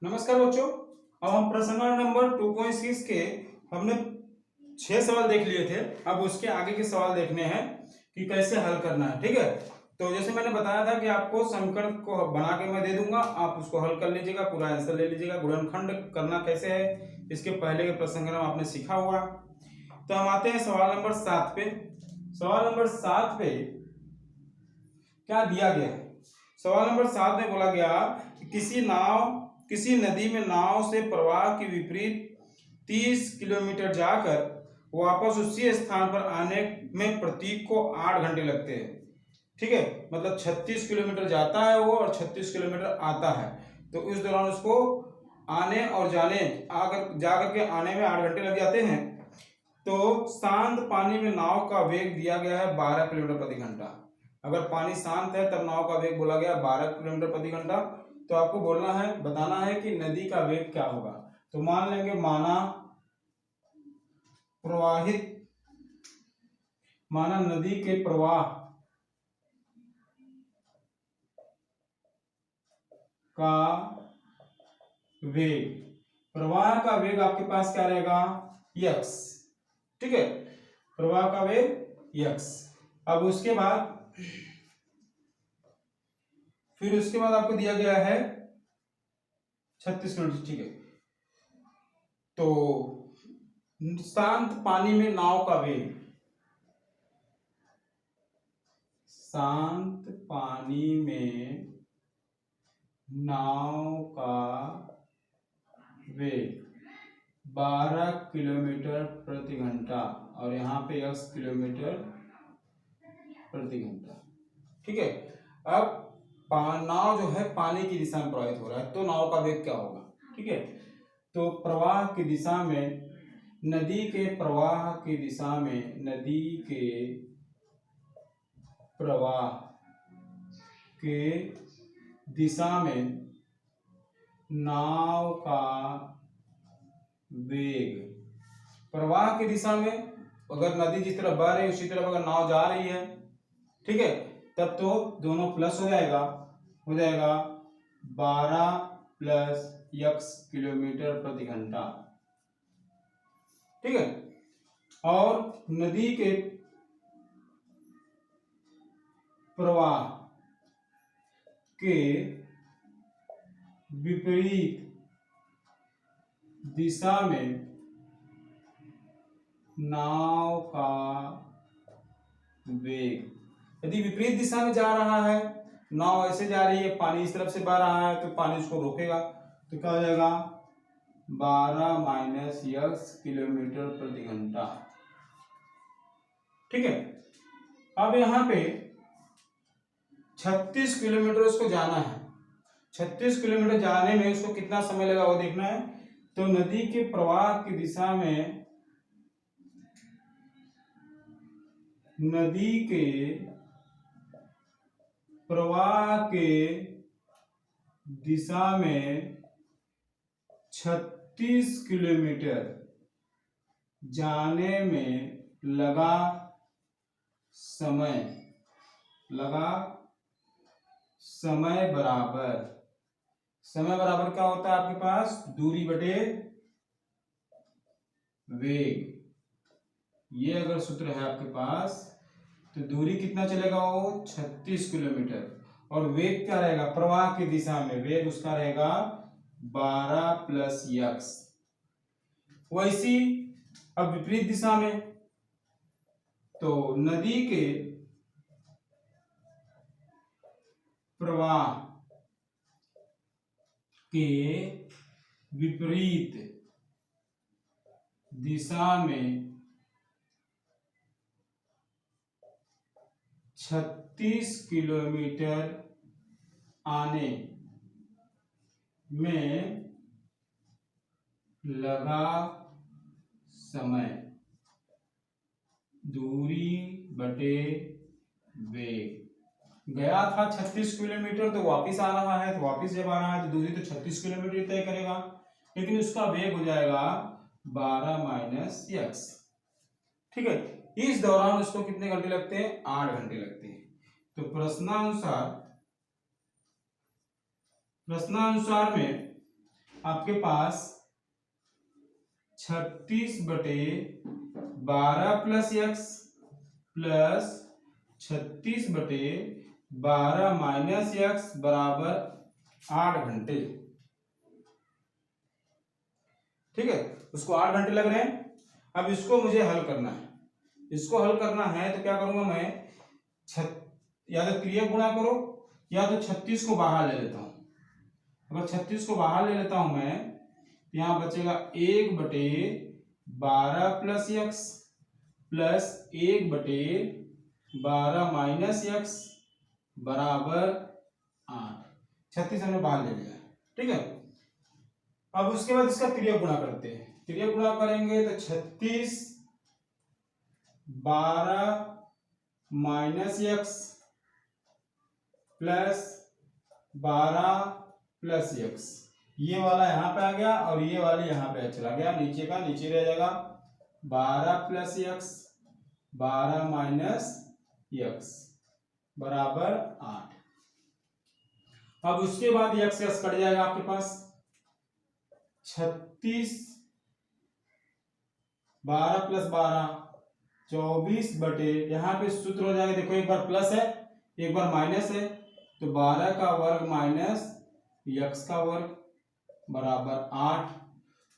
नमस्कार बच्चों। अब हम प्रश्न नंबर 2.6 के हमने 6 सवाल देख लिए थे। अब उसके आगे के सवाल देखने हैं कि कैसे हल करना है। ठीक है, तो जैसे मैंने बताया था कि आपको समीकरण को बना के मैं दे दूंगा, आप उसको हल कर लीजिएगा, पूरा आंसर ले लीजिएगा। गुणनखंड करना कैसे है इसके पहले के प्रश्न आपने सीखा हुआ। तो हम आते हैं सवाल नंबर 7 पे। सवाल नंबर 7 पे क्या दिया गया है? सवाल नंबर 7 में बोला गया कि किसी नदी में नाव से प्रवाह के विपरीत 30 किलोमीटर जाकर वापस उसी स्थान पर आने में प्रतीक को 8 घंटे लगते हैं। ठीक है, मतलब 36 किलोमीटर जाता है वो और 36 किलोमीटर आता है। तो इस दौरान उसको आने और जाकर के आने में 8 घंटे लग जाते हैं। तो शांत पानी में नाव का वेग दिया गया है 12 किलोमीटर प्रति घंटा। अगर पानी शांत है तब नाव का वेग बोला गया 12 किलोमीटर प्रति घंटा। तो आपको बताना है कि नदी का वेग क्या होगा। तो मान लेंगे माना नदी के प्रवाह का वेग, प्रवाह का वेग आपके पास क्या रहेगा? यक्स। ठीक है, प्रवाह का वेग यक्स। अब उसके बाद आपको दिया गया है 36 किलोमीटर। ठीक है, तो शांत पानी में नाव का वेग, शांत पानी में नाव का वेग 12 किलोमीटर प्रति घंटा और यहाँ पे 10 किलोमीटर प्रति घंटा। ठीक है, अब नाव जो है पानी की दिशा में प्रवाहित हो रहा है, तो नाव का वेग क्या होगा? ठीक है, तो प्रवाह की दिशा में, नदी के प्रवाह की दिशा में, नदी के प्रवाह के दिशा में नाव का वेग, प्रवाह की दिशा में अगर नदी जिस तरफ बह रही है उसी तरफ अगर नाव जा रही है, ठीक है, तब तो दोनों प्लस हो जाएगा 12 प्लस यक्स किलोमीटर प्रति घंटा। ठीक है, और नदी के प्रवाह के विपरीत दिशा में नाव का वेग, यदि विपरीत दिशा में जा रहा है, नाव ऐसे जा रही है, पानी इस तरफ से बह रहा है, तो पानी उसको रोकेगा, तो क्या हो जाएगा? 12 माइनस यक्स किलोमीटर प्रति घंटा। ठीक है, अब यहाँ पे 36 किलोमीटर उसको जाना है। 36 किलोमीटर जाने में उसको कितना समय लगा वो देखना है। तो नदी के प्रवाह की दिशा में, नदी के प्रवाह के दिशा में 36 किलोमीटर जाने में लगा समय बराबर क्या होता है आपके पास? दूरी बटे वेग। ये अगर सूत्र है आपके पास तो दूरी कितना चलेगा? वो 36 किलोमीटर। और वेग क्या रहेगा? प्रवाह की दिशा में वेग उसका रहेगा 12 प्लस यक्स। वैसी अब विपरीत दिशा में, तो नदी के प्रवाह के विपरीत दिशा में 36 किलोमीटर आने में लगा समय, दूरी बटे वेग। गया था 36 किलोमीटर तो वापस आ रहा है, तो वापस जब आ रहा है तो दूरी तो 36 किलोमीटर तय करेगा, लेकिन उसका वेग हो जाएगा 12 माइनस यक्स। ठीक है, इस दौरान उसको कितने घंटे लगते हैं? 8 घंटे लगते हैं। तो प्रश्नानुसार में आपके पास 36/12 plus x plus 36/12 minus x बराबर 8 घंटे। ठीक है, उसको 8 घंटे लग रहे हैं। अब इसको मुझे हल करना है। इसको हल करना है तो क्या करूंगा मैं, या तो क्रिया गुणा करो या तो 36 को बाहर ले लेता हूं। अगर 36 को बाहर ले लेता हूं मैं, तो यहां बचेगा 1/12 plus x plus 1/12 minus x बराबर 8। 36 हमने बाहर ले लिया है। ठीक है, अब उसके बाद इसका क्रिया गुणा करते हैं। क्रिया गुणा करेंगे तो 36/12 minus x plus 12 plus x, ये वाला यहाँ पे आ गया और ये वाली यहाँ पे चला गया, नीचे का नीचे रह जाएगा। 12 प्लस एक्स 12 माइनस एक्स बराबर 8। अब उसके बाद एक्स एक्स कट जाएगा आपके पास। 36/12 प्लस 12 24 यहाँ पे सूत्र हो जाएगा, देखो एक बार प्लस है एक बार माइनस है, तो 12 का वर्ग माइनस एक्स का वर्ग बराबर 8।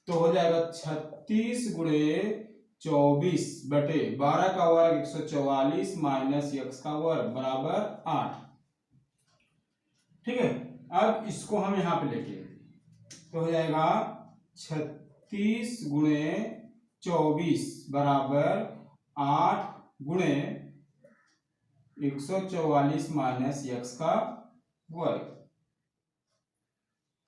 तो हो जाएगा 36 गुणे 24/12 का वर्ग 144 माइनस एक्स का वर्ग बराबर 8। ठीक है, अब इसको हम यहां पे लेके तो हो जाएगा 36 गुणे 24 बराबर 8 गुणे 144 माइनस एक्स का वर्ग।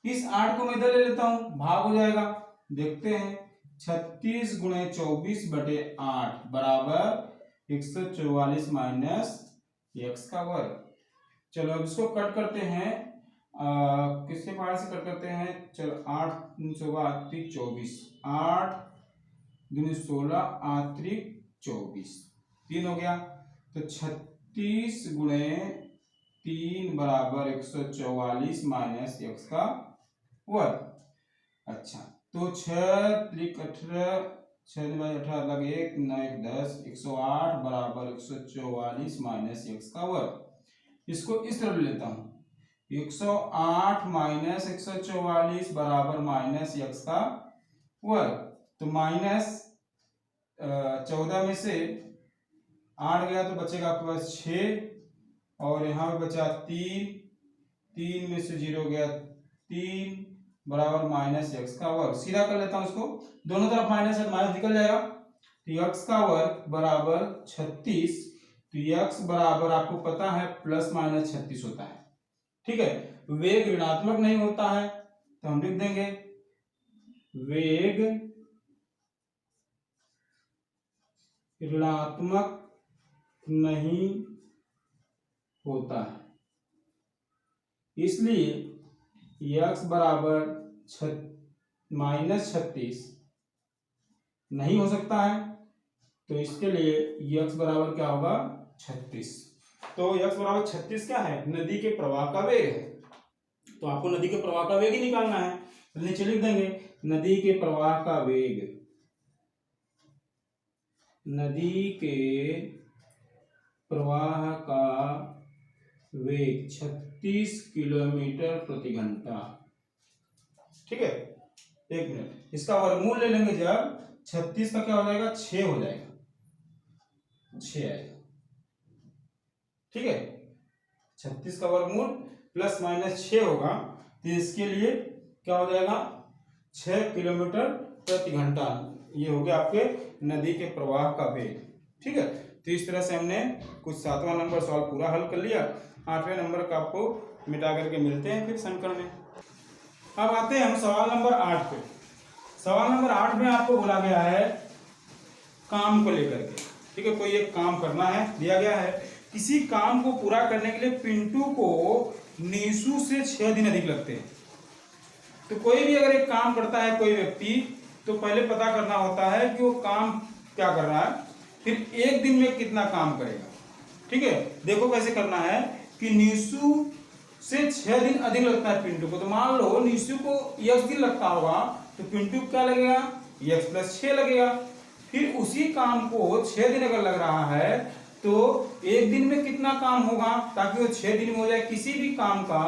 इस 8 को मैं इधर ले लेता हूं, भाग हो जाएगा। देखते हैं, 36 गुणे 24/8 बराबर 144 माइनस एक्स का वर्ग। चलो अब इसको कट करते हैं, किसके पास से कट करते हैं, चलो 8 3 24, 8 दूनी 16 8 24, 3 हो गया। तो 36 गुणे 3 बराबर 144 माइनस एक्स का वर्ग। अच्छा, तो 6 3 18 6 18 लग 1 9 1 10 108 बराबर 144 माइनस एक्स का वर्ग। इसको इस तरफ ले लेता हूं, 108 माइनस 144 बराबर माइनस एक्स का वर्ग। तो माइनस 14 में से 8 गया तो बचेगा आपके पास 6 और यहाँ पे बचा 3 में से 0 गया 3 बराबर माइनस एक्स का वर्ग। सीधा कर लेता हूं इसको, दोनों तरफ माइनस है तो माइनस निकल जाएगा। तो एक्स का वर्ग बराबर 36, तो एक्स बराबर आपको पता है प्लस माइनस 36 होता है। ठीक है, वेग ऋणात्मक नहीं होता है तो हम लिख देंगे वेग ऋणात्मक नहीं होता है, इसलिए x बराबर माइनस 36 नहीं हो सकता है। तो इसके लिए x बराबर क्या होगा 36। तो x बराबर 36 क्या है, नदी के प्रवाह का वेग है। तो आपको नदी के प्रवाह का वेग ही निकालना है, तो नीचे लिख देंगे नदी के प्रवाह का वेग, नदी के प्रवाह का वेग 36 किलोमीटर प्रति घंटा। ठीक है, 1 मिनट, इसका वर्गमूल ले लेंगे जब 36 का क्या हो जाएगा 6 हो जाएगा, 6 आएगा। ठीक है, 36 का वर्गमूल प्लस माइनस 6 होगा, तो इसके लिए क्या हो जाएगा 6 किलोमीटर प्रति घंटा। ये हो गया आपके नदी के प्रवाह का वेग। ठीक है, तो इस तरह से हमने कुछ 7वां नंबर सॉल्व पूरा हल कर लिया। 8वें नंबर का आपको मिटा करके मिलते हैं फिर समीकरण में। अब आते हैं हम सवाल नंबर 8 पे। सवाल नंबर 8 में आपको बोला गया है काम को लेकर के। ठीक है, कोई एक काम करना है, दिया गया है। किसी काम को पूरा करने के लिए पिंटू को नीसू से 6 दिन अधिक लगते हैं। तो कोई भी अगर एक काम करता है कोई व्यक्ति, तो पहले पता करना होता है कि वो काम क्या कर रहा है, फिर एक दिन में कितना काम करेगा। ठीक है, देखो कैसे करना है कि नीसू से 6 दिन अधिक लगता है पिंटू को। तो मान लो निशु को x दिन लगता होगा तो पिंटू को क्या लगेगा, x प्लस 6 लगेगा। फिर उसी काम को 6 दिन अगर लग रहा है तो एक दिन में कितना काम होगा, ताकि वो 6 दिन में हो जाए। किसी भी काम का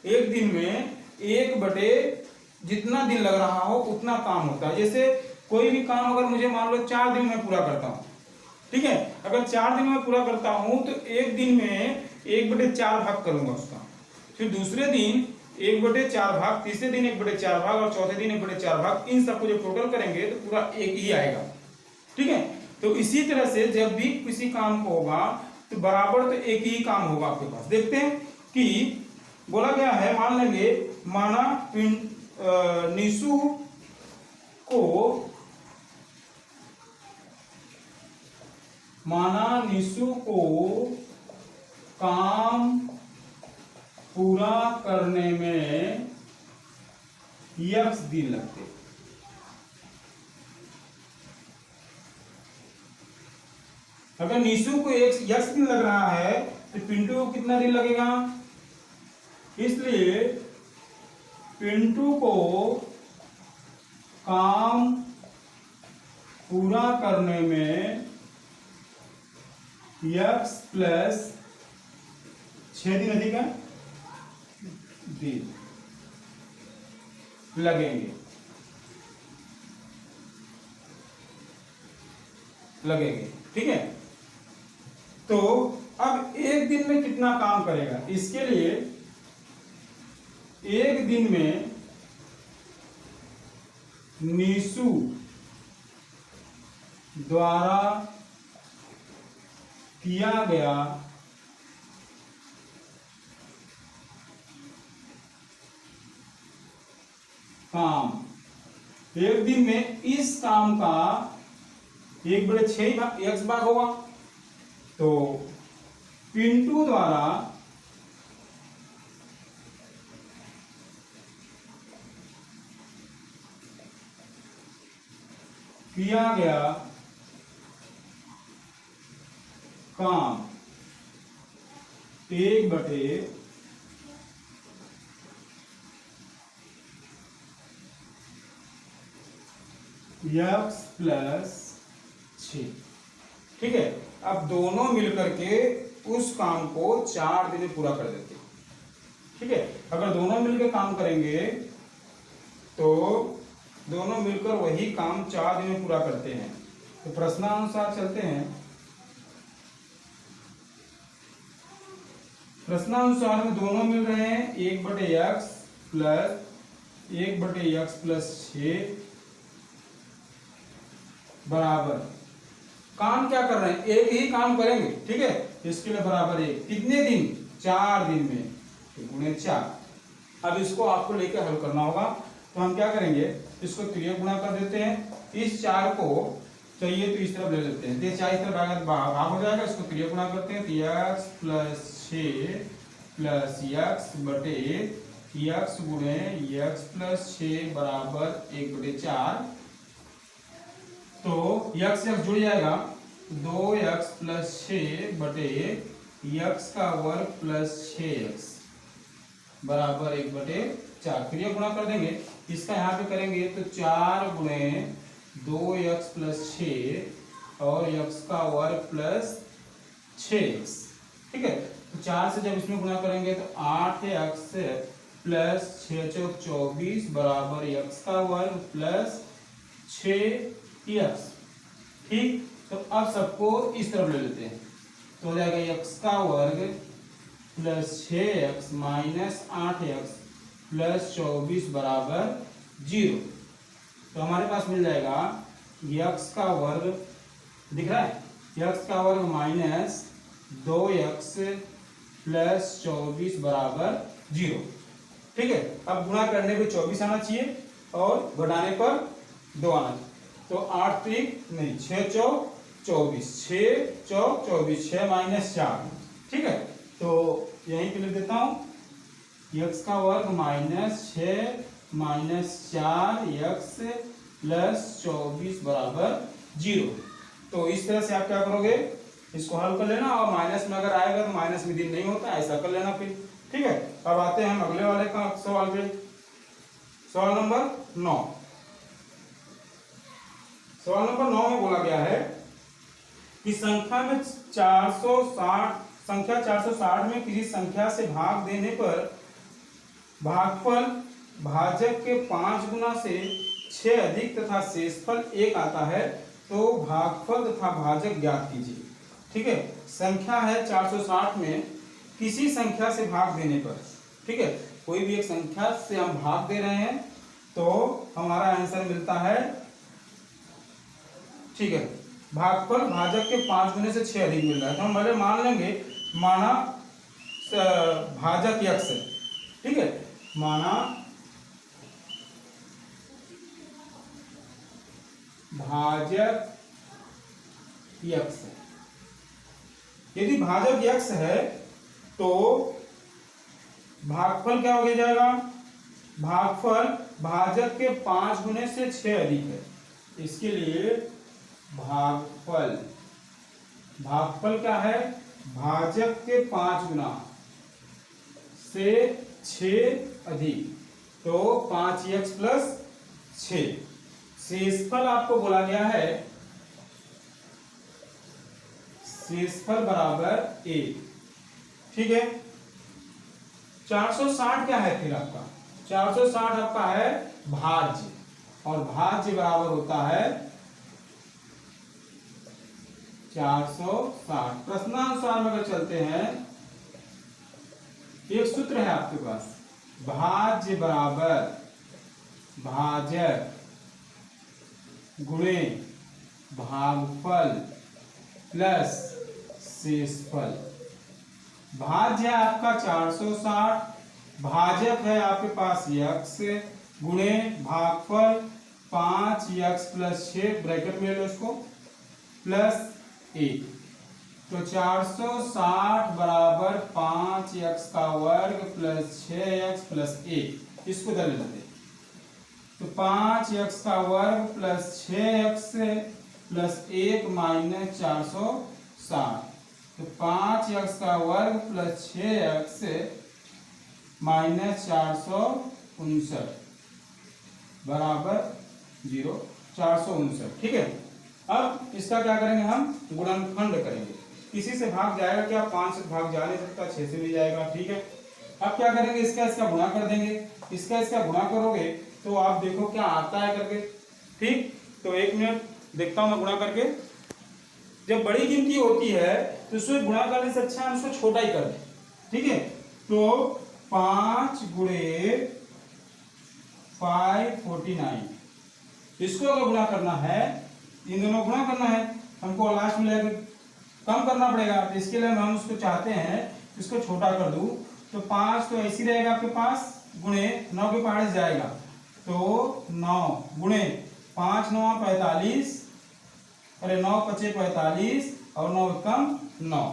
एक दिन में 1/, जितना दिन लग रहा हो उतना काम होता है। जैसे कोई भी काम अगर मुझे मान लो 4 दिन में पूरा करता हूँ, ठीक है, अगर 4 दिन में पूरा करता हूं तो एक दिन में 1/4 भाग करूंगा उसका, फिर दूसरे दिन 1/4 भाग, तीसरे दिन 1/4 भाग और चौथे दिन 1/4 भाग। इन सबको जब टोटल करेंगे तो पूरा एक ही आएगा, ठीक है। तो इसी तरह से जब भी किसी काम को होगा तो बराबर तो एक ही काम होगा आपके पास। देखते हैं कि बोला गया है, मान लेंगे निशु को काम पूरा करने में x दिन लगते। अगर निशु को x दिन लग रहा है तो पिंटू को कितना दिन लगेगा, इसलिए पिंटू को काम पूरा करने में x प्लस 6 दिन अधिक है दिन लगेंगे, ठीक है। तो अब एक दिन में कितना काम करेगा, इसके लिए एक दिन में निशु द्वारा किया गया काम, एक दिन में इस काम का 1/6 x भाग होगा। तो पिंटू द्वारा किया गया काम 1/6 x प्लस 6, ठीक है। अब दोनों मिलकर के उस काम को 4 दिन में पूरा कर देते, ठीक है। अगर दोनों मिलकर काम करेंगे तो दोनों मिलकर वही काम 4 दिन में पूरा करते हैं। तो प्रश्नानुसार चलते हैं। प्रश्नानुसार में दोनों मिल रहे हैं 1/x प्लस 6 बराबर, काम क्या कर रहे हैं, एक ही काम करेंगे, ठीक है। इसके लिए बराबर 1, कितने दिन, 4 दिन में, तो गुणे 4। अब इसको आपको लेकर हल करना होगा। तो हम क्या करेंगे, इसको त्रिय गुणा कर देते हैं। इस 4 को चाहिए तो इस तरफ ले लेते हैं, तो 4 इस तरफ भाग हो जाएगा। इसको त्रिय गुणा करते हैं, तो x प्लस 6 प्लस x बटे x गुणे x प्लस 6 बराबर 1/4। तो x जुड़ जाएगा, 2x प्लस 6 बटे x का वर्ग प्लस 6x बराबर 1/4। फिर ये गुणा कर देंगे, इसका यहाँ पे करेंगे तो 4 गुणे 2x प्लस 6 और x का वर्ग प्लस 6x, ठीक है। तो 4 से जब इसमें गुणा करेंगे तो 8x प्लस 6 चौक 24 बराबर x का वर्ग प्लस 6x, ठीक। तो अब सबको इस तरफ ले लेते हैं, तो हो जाएगा x का वर्ग plus 6x minus 8x plus 24 बराबर 0। तो हमारे पास मिल जाएगा x का वर्ग, दिख रहा है, x का वर्ग माइनस 2x प्लस 24 बराबर 0, ठीक है। अब गुणा करने पे 24 आना चाहिए और घटाने पर 2 आना चाहिए। तो 8 नहीं 6 चौक 24, 6 चौक 24, 6 माइनस 4, ठीक है। तो यहीं पे लिख देता हूँ, x का वर्ग माइनस 6 माइनस 4x प्लस 24 बराबर 0। तो इस तरह से आप क्या करोगे, इसको हल कर लेना, और माइनस में अगर आएगा तो माइनस में दिन नहीं होता, ऐसा कर लेना। फिर ठीक है, अब आते हैं हम अगले वाले का सवाल पे। सवाल नंबर 9। सवाल नंबर 9 में बोला गया है कि संख्या 460 में किसी संख्या से भाग देने पर भागफल भाजक के 5 गुना से 6 अधिक तथा शेषफल 1 आता है, तो भागफल तथा भाजक ज्ञात कीजिए। ठीक है, संख्या है 460 में किसी संख्या से भाग देने पर, ठीक है, कोई भी एक संख्या से हम भाग दे रहे हैं तो हमारा आंसर मिलता है, ठीक है, भागफल भाजक के 5 गुने से 6 अधिक मिल रहा है, तो हम पहले मान लेंगे, माना भाजक x है, ठीक है, माना भाजक x है। यदि भाजक x है तो भागफल क्या हो जाएगा, भागफल भाजक के 5 गुने से 6 अधिक है, इसके लिए भागफल क्या है, भाजक के 5 गुना से 6 अधिक, तो 5x प्लस 6। शेषफल आपको बोला गया है, शेषफल बराबर 1, ठीक है। 460 क्या है फिर आपका, 460 आपका है भाज्य, और भाज्य बराबर होता है 460। प्रश्नानुसार में अगर चलते हैं, एक सूत्र है आपके पास, भाज्य बराबर भाजक गुणे भागफल प्लस शेषफल। भाज्य है आपका 460, भाजक है आपके पास x गुणे भागफल 5x प्लस 6, ब्रैकेट में लो इसको, प्लस 1, तो 460 बराबर 5x का वर्ग प्लस 6x प्लस 1, इसको इधर ले लेते, तो 5x का वर्ग प्लस 6x प्लस 1 माइनस 460, तो 5x का वर्ग प्लस 6x माइनस 459 बराबर 0, 459, ठीक है। अब इसका क्या करेंगे, हम गुणनखंड करेंगे, किसी से भाग जाएगा क्या, 5 से भाग जा नहीं सकता, 6 से भी जाएगा, ठीक है। अब क्या करेंगे, इसका गुणा कर देंगे, इसका गुणा करोगे तो आप देखो क्या आता है करके, ठीक। तो 1 मिनट देखता हूं मैं गुणा करके। जब बड़ी गिनती होती है तो उसमें गुणा करने से अच्छा हम उसको छोटा ही कर दें, ठीक है। तो 5 गुणे 549, इसको अगर गुणा करना है, इन दोनों गुणा करना है, हमको लास्ट में लेकर कम करना पड़ेगा, तो इसके लिए हम उसको चाहते हैं इसको छोटा कर दूं, तो 5 तो ऐसी रहेगा आपके पास, गुणे 9 के पहाड़े से जाएगा, तो 9 गुणे 5 9 45, अरे 9 5 45 और 9 कम 9।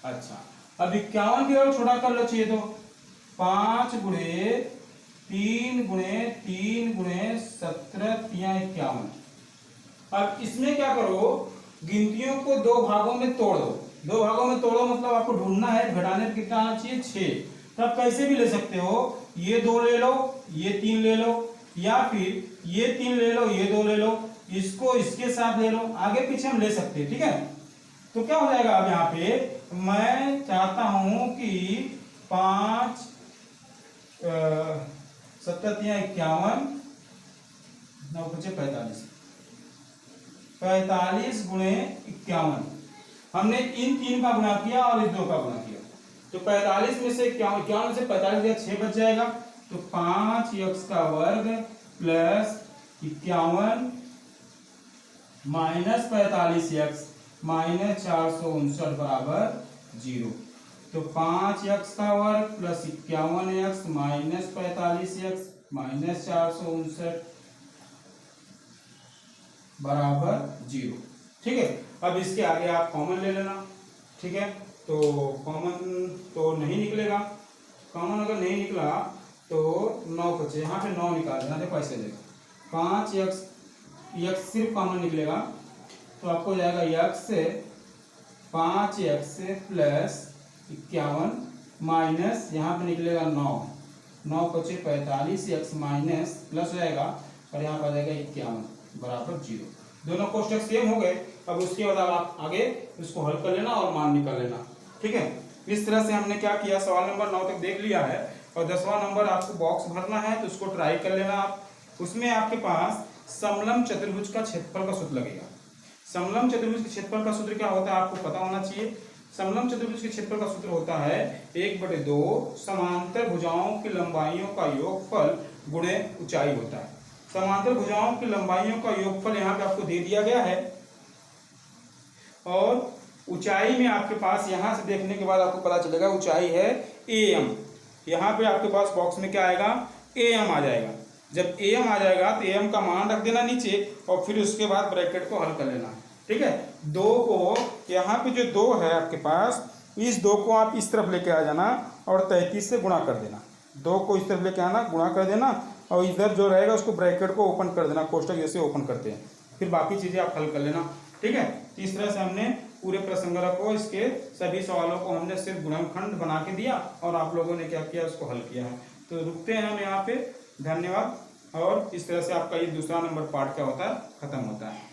अच्छा, अब 51 की ओर छोटा कर लो चाहिए, तो 5 गुणे 3 गुणे 3 गुणे 17 3 51। अब इसमें क्या करो, गिनतियों को 2 भागों में तोड़ दो, 2 भागों में तोड़ो मतलब आपको ढूंढना है घटाने पर कितना आना चाहिए, 6। तब कैसे भी ले सकते हो, ये 2 ले लो, ये 3 ले लो, या फिर ये 3 ले लो, ये 2 ले लो, इसको इसके साथ ले लो, आगे पीछे हम ले सकते हैं, ठीक है। तो क्या हो जाएगा, अब यहाँ पे मैं चाहता हूं कि 5 7 3 51 9 5 45, 45 गुणे 51, हमने इन 3 का गुणा किया और इस 2 का गुणा किया, तो 45 में से 51 में से 45 गया, 6 बच जाएगा, तो 5x का वर्ग प्लस 51 माइनस 45x माइनस 459 बराबर 0, तो 5x का वर्ग plus 51x minus 45x minus 459 बराबर 0, ठीक है। अब इसके आगे आप कॉमन ले लेना, ठीक है। तो कॉमन तो नहीं निकलेगा, कॉमन अगर नहीं निकला तो 9 बचे, यहाँ पे 9 निकाल देना, देखो ऐसे देगा, 5x सिर्फ कॉमन निकलेगा, तो आपको जाएगा x से 5x प्लस 51 माइनस यहाँ पे निकलेगा 9 पचे 45 x माइनस प्लस रहेगा और यहाँ पर आ जाएगा 51 बराबर 0। दोनों कोष्टक सेम हो गए। अब उसके बाद आप आगे इसको हल कर लेना और मान निकाल लेना। ठीक है, इस तरह से हमने क्या किया, सवाल नंबर 9 तक देख लिया है और 10वां नंबर आपको बॉक्स भरना है तो उसको ट्राई कर लेना आप। उसमें आपके पास समलंब चतुर्भुज का क्षेत्रफल का सूत्र लगेगा। समलंब चतुर्भुज के क्षेत्रफल का सूत्र क्या होता है आपको पता होना चाहिए। समलंब चतुर्भुज के क्षेत्रफल का सूत्र होता है 1/2 समांतर भुजाओं की लंबाइयों का योगफल गुणे ऊंचाई होता है। समांतर भुजाओं की लंबाइयों का योगफल यहाँ पे आपको दे दिया गया है और ऊंचाई में आपके पास यहाँ से देखने के बाद आपको पता चलेगा ऊंचाई है am। यहाँ पे आपके पास बॉक्स में क्या आएगा, am आ जाएगा। जब am आ जाएगा तो am का मान रख देना नीचे और फिर उसके बाद ब्रैकेट को हल कर लेना। ठीक है, 2 को यहाँ पे जो 2 है आपके पास, इस 2 को आप इस तरफ लेके आ जाना और 33 से गुणा कर देना। 2 को इस तरफ लेके आना, गुणा कर देना और इधर जो रहेगा उसको ब्रैकेट को ओपन कर देना, कोष्टक जैसे ओपन करते हैं। फिर बाकी चीज़ें आप हल कर लेना। ठीक है, इस तरह से हमने पूरे प्रसंग को, इसके सभी सवालों को हमने सिर्फ गुणनखंड बना के दिया और आप लोगों ने क्या किया, उसको हल किया है। तो रुकते हैं हम यहाँ पे, धन्यवाद। और इस तरह से आपका ये दूसरा नंबर पार्ट क्या होता है, खत्म होता है।